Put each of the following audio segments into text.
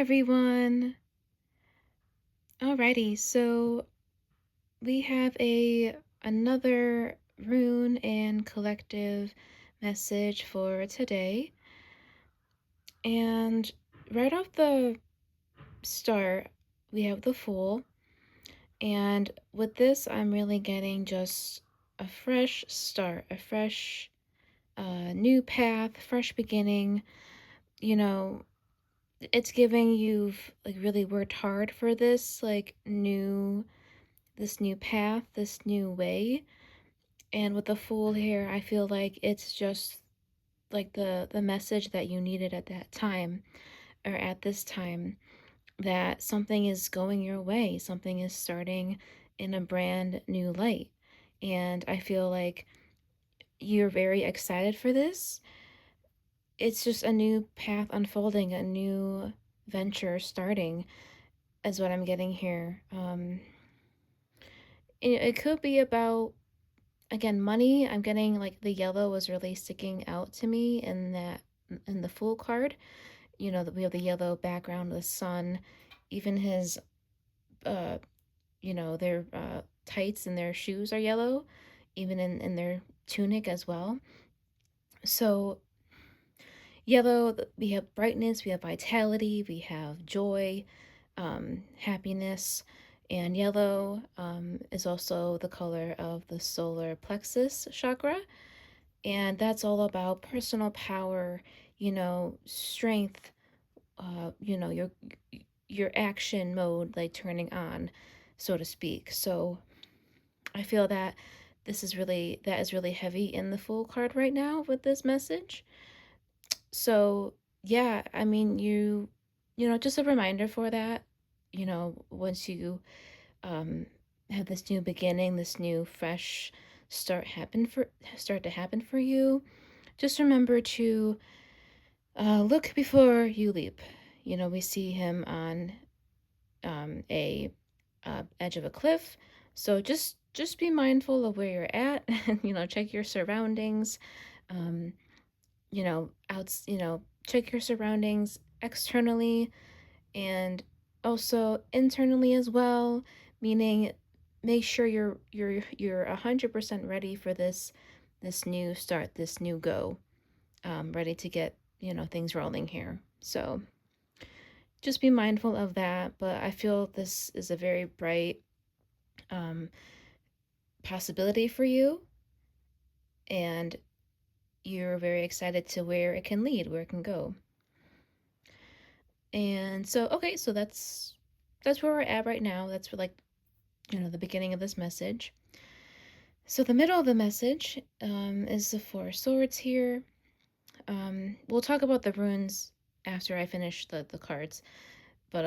everyone. Alrighty, so we have another rune and collective message for today. And right off the start, we have the Fool. And with this, I'm really getting just a fresh start, a fresh new path, fresh beginning. You know, it's giving you've like really worked hard for this new path, this new way. And with the Fool here, I feel like it's just like the message that you needed at that time or at this time, that something is going your way, something is starting in a brand new light. And I feel like you're very excited for this. It's just a new path unfolding, a new venture starting, is what I'm getting here. It could be about, again, money. I'm getting like the yellow was really sticking out to me in the Fool card. You know, that we have the yellow background, the sun, even his uh their tights and their shoes are yellow, even in their tunic as well. So yellow, we have brightness, we have vitality, we have joy, happiness, and yellow is also the color of the solar plexus chakra. And that's all about personal power, strength, your action mode, like turning on, so to speak. So I feel that that is really heavy in the Fool card right now with this message. So yeah, I mean, just a reminder for that. Once you um have this new beginning, this new fresh start to happen for you, just remember to look before you leap. We see him on a edge of a cliff, so just be mindful of where you're at. Check your surroundings. Um, check your surroundings externally and also internally as well. Meaning, make sure you're 100% ready for this new start, this new go, ready to get things rolling here. So just be mindful of that. But I feel this is a very bright um, possibility for you, and you're very excited to where it can lead, where it can go. And so, okay, so that's where we're at right now. That's like the beginning of this message. So the middle of the message is the Four of Swords here. We'll talk about the runes after I finish the cards, but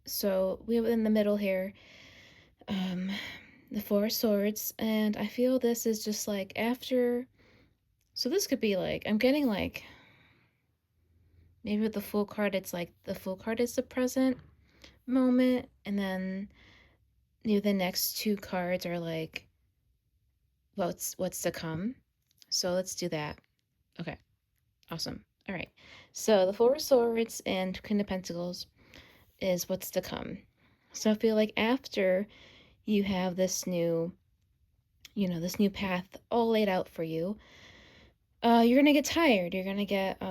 so we have in the middle here um the Four of Swords, and I feel this is just like after. So this could be like, I'm getting like, maybe with the Fool card, it's like the Fool card is the present moment, and then the next two cards are like what's to come. So let's do that. Okay, awesome. All right. So the Four of Swords and Queen of Pentacles is what's to come. So I feel like after you have this new path all laid out for you, you're gonna get tired. You're gonna get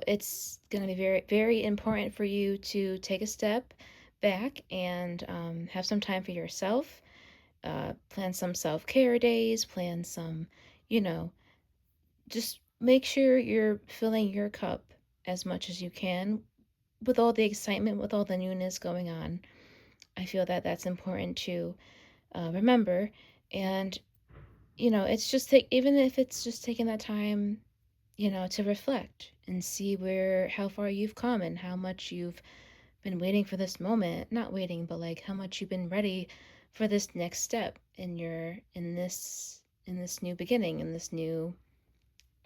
it's gonna be very, very important for you to take a step back and have some time for yourself. Plan some self-care days, plan some, you know, just make sure you're filling your cup as much as you can with all the excitement, with all the newness going on. I feel that that's important to remember. And, it's just even if it's just taking that time, to reflect and see how far you've come and how much you've been waiting for this moment. Not waiting, but like how much you've been ready for this next step in this new beginning, in this new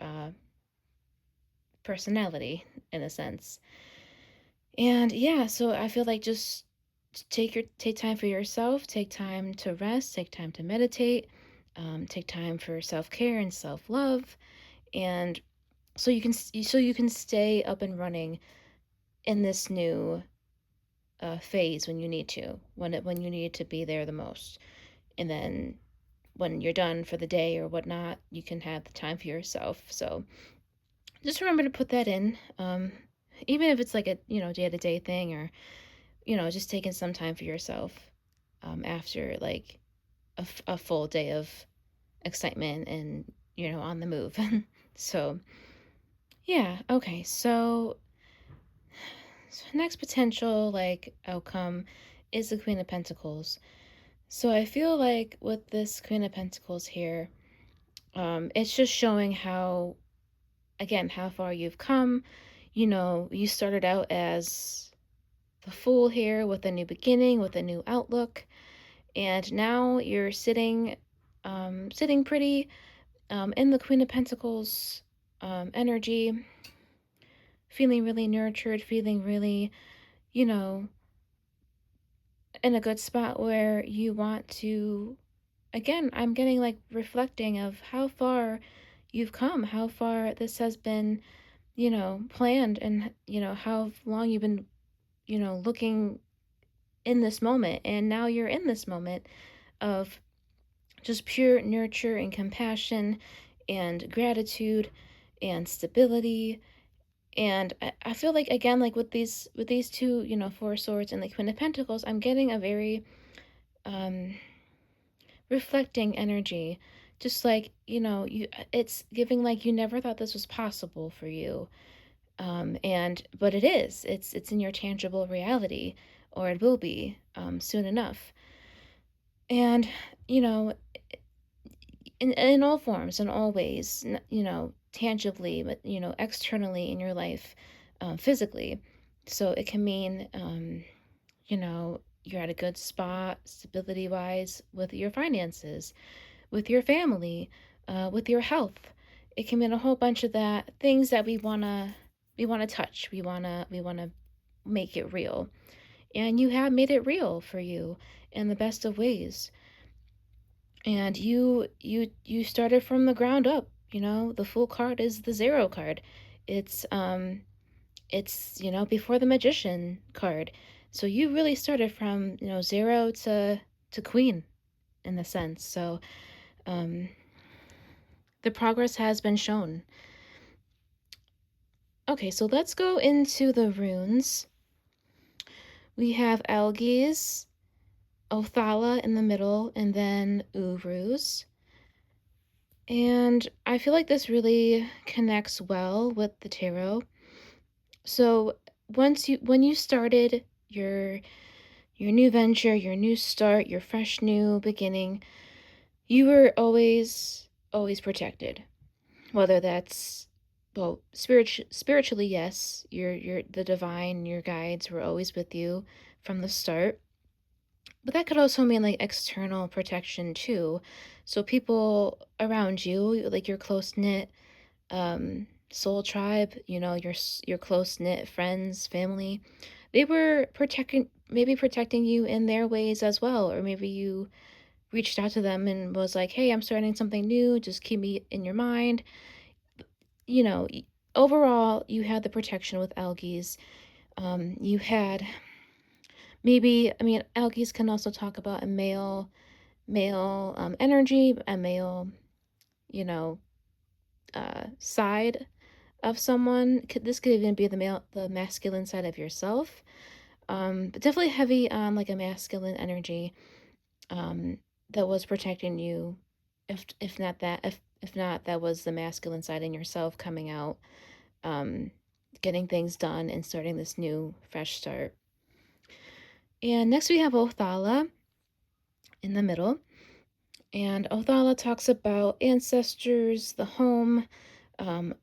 uh, personality, in a sense. And yeah, so I feel like just take time for yourself, take time to rest, take time to meditate, take time for self-care and self-love, and so you can stay up and running in this new phase when you need to, when you need to be there the most. And then when you're done for the day or whatnot, you can have the time for yourself. So just remember to put that in, even if it's like a day-to-day thing, or just taking some time for yourself after like a full day of excitement and on the move. So yeah, okay. So next potential like outcome is the Queen of Pentacles. So I feel like with this Queen of Pentacles here, it's just showing how, again, how far you've come. You started out as the Fool here with a new beginning, with a new outlook, and now you're sitting pretty in the Queen of Pentacles energy, feeling really nurtured, feeling really, you know, in a good spot where you want to. Again, I'm getting like reflecting of how far you've come, how far this has been, planned, and, how long you've been, looking in this moment. And now you're in this moment of just pure nurture and compassion and gratitude and stability. And I feel like, again, like with these two, Four Swords and the Queen of Pentacles, I'm getting a very um reflecting energy, just like, it's giving like you never thought this was possible for you. And but it is. It's in your tangible reality, or it will be soon enough. And you know in all forms, in all ways, tangibly, but externally in your life, physically. So it can mean you're at a good spot stability wise with your finances, with your family, with your health. It can mean a whole bunch of that things that we wanna touch. We wanna make it real. And you have made it real for you in the best of ways. And you started from the ground up. The Fool card is the zero card. It's before the Magician card. So you really started from, zero to queen in the sense. So um the progress has been shown. Okay, so let's go into the runes. We have Algiz, Othala in the middle, and then Uruz. And I feel like this really connects well with the tarot. So when you started your new venture, your new start, your fresh new beginning, you were always protected. Whether that's, well, spiritually, yes, your the divine, your guides were always with you from the start. But that could also mean like external protection too. So people around you, like your close knit soul tribe, your close knit friends, family, they were protecting you in their ways as well. Or maybe you reached out to them and was like, "Hey, I'm starting something new, just keep me in your mind." you know, y- Overall, you had the protection with algaes. You had, maybe, I mean, algaes can also talk about a male energy, a male, you know, side of someone. This could even be the masculine side of yourself. But definitely heavy on like a masculine energy um, that was protecting you. If not, that was the masculine side in yourself coming out, um, getting things done and starting this new fresh start. And next we have Othala in the middle. And Othala talks about ancestors, the home, um,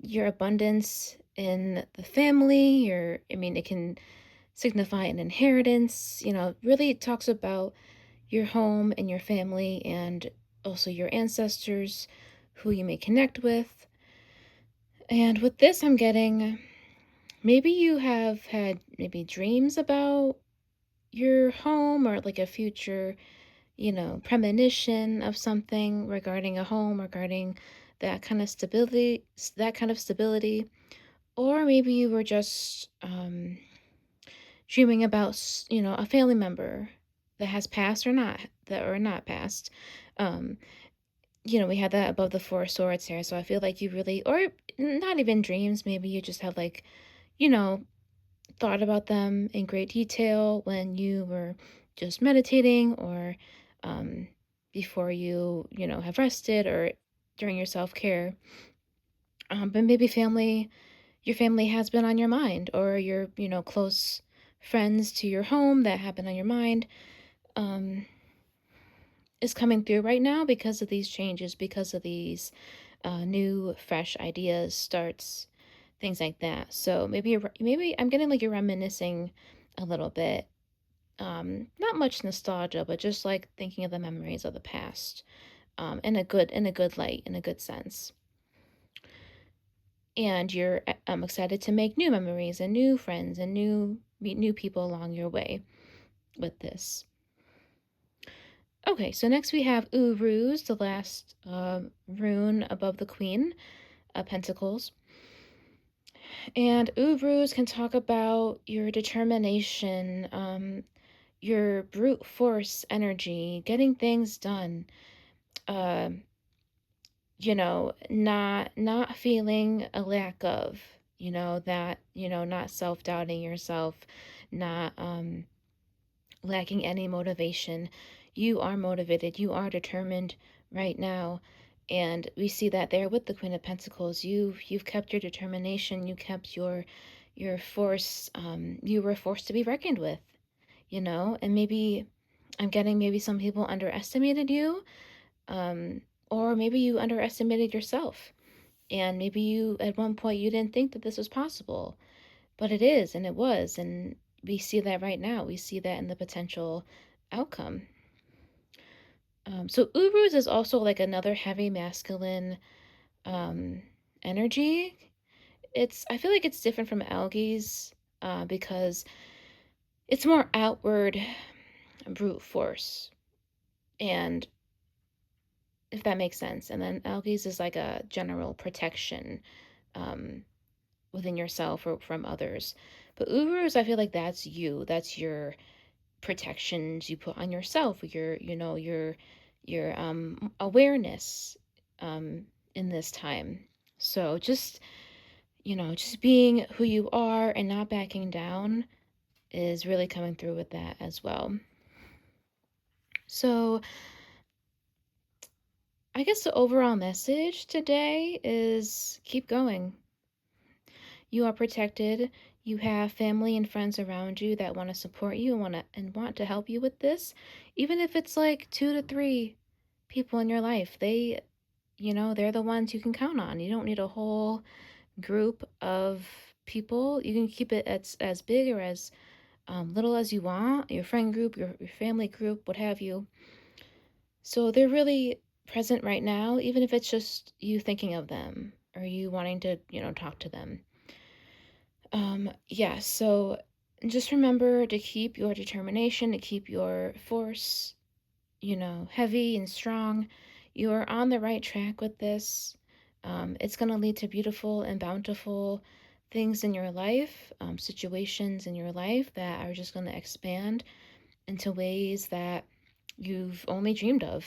your abundance in the family, it can signify an inheritance, really talks about your home and your family and also your ancestors, who you may connect with. And with this, I'm getting, maybe you have had maybe dreams about your home, or like a future, premonition of something regarding a home, regarding that kind of stability, or maybe you were just dreaming about, a family member that has passed or not, passed. Um, we had that above the Four of Swords here, so I feel like you really, or not even dreams, maybe you just have like, you know, thought about them in great detail when you were just meditating, or um, before you have rested, or during your self-care. But maybe your family has been on your mind, or your, close friends to your home that have been on your mind, um, is coming through right now because of these changes, because of these new, fresh ideas, starts, things like that. So maybe I'm getting like you're reminiscing a little bit. Not much nostalgia, but just like thinking of the memories of the past, in a good light, in a good sense. And you're excited to make new memories and new friends and meet new people along your way with this. Okay, so next we have Uruz, the last rune above the Queen of Pentacles. And Uruz can talk about your determination, your brute force energy, getting things done. Uh, not feeling a lack of, that, not self-doubting yourself, not lacking any motivation. You are motivated, you are determined right now. And we see that there with the Queen of Pentacles. You've kept your determination, you kept your force. You were a force to be reckoned with, and maybe I'm getting maybe some people underestimated you, um, or maybe you underestimated yourself. And maybe you, at one point, you didn't think that this was possible, but it is, and it was. And we see that right now. We see that in the potential outcome. So Uruz is also like another heavy masculine um, energy. I feel like it's different from Algae's because it's more outward brute force. And if that makes sense. And then Algae's is like a general protection um, within yourself or from others. But Uruz, I feel like that's you. That's your protections you put on yourself, your awareness in this time. So just being who you are and not backing down is really coming through with that as well. So I guess the overall message today is keep going. You are protected. You have family and friends around you that want to support you and want to help you with this. Even if it's like 2 to 3 people in your life, they're the ones you can count on. You don't need a whole group of people. You can keep it as big or as little as you want. Your friend group, your family group, what have you. So they're really present right now, even if it's just you thinking of them or you wanting to, talk to them. Yeah, so just remember to keep your determination, to keep your force, heavy and strong. You're on the right track with this. It's going to lead to beautiful and bountiful things in your life, situations in your life that are just going to expand into ways that you've only dreamed of,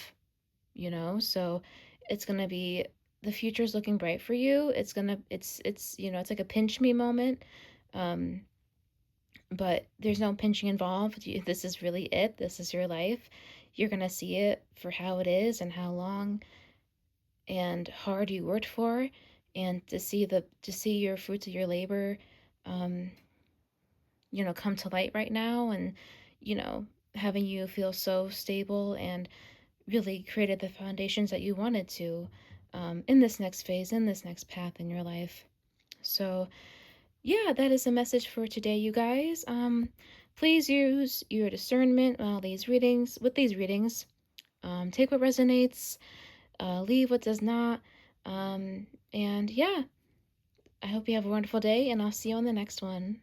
So it's going to be, the future's looking bright for you. It's like a pinch me moment. Um, but there's no pinching involved. This is really it. This is your life. You're going to see it for how it is and how long and hard you worked for, and to see your fruits of your labor um come to light right now, and you know having you feel so stable and really created the foundations that you wanted to in this next phase, in this next path in your life. So yeah, that is the message for today, you guys. Please use your discernment with these readings. Take what resonates, leave what does not. And yeah, I hope you have a wonderful day, and I'll see you on the next one.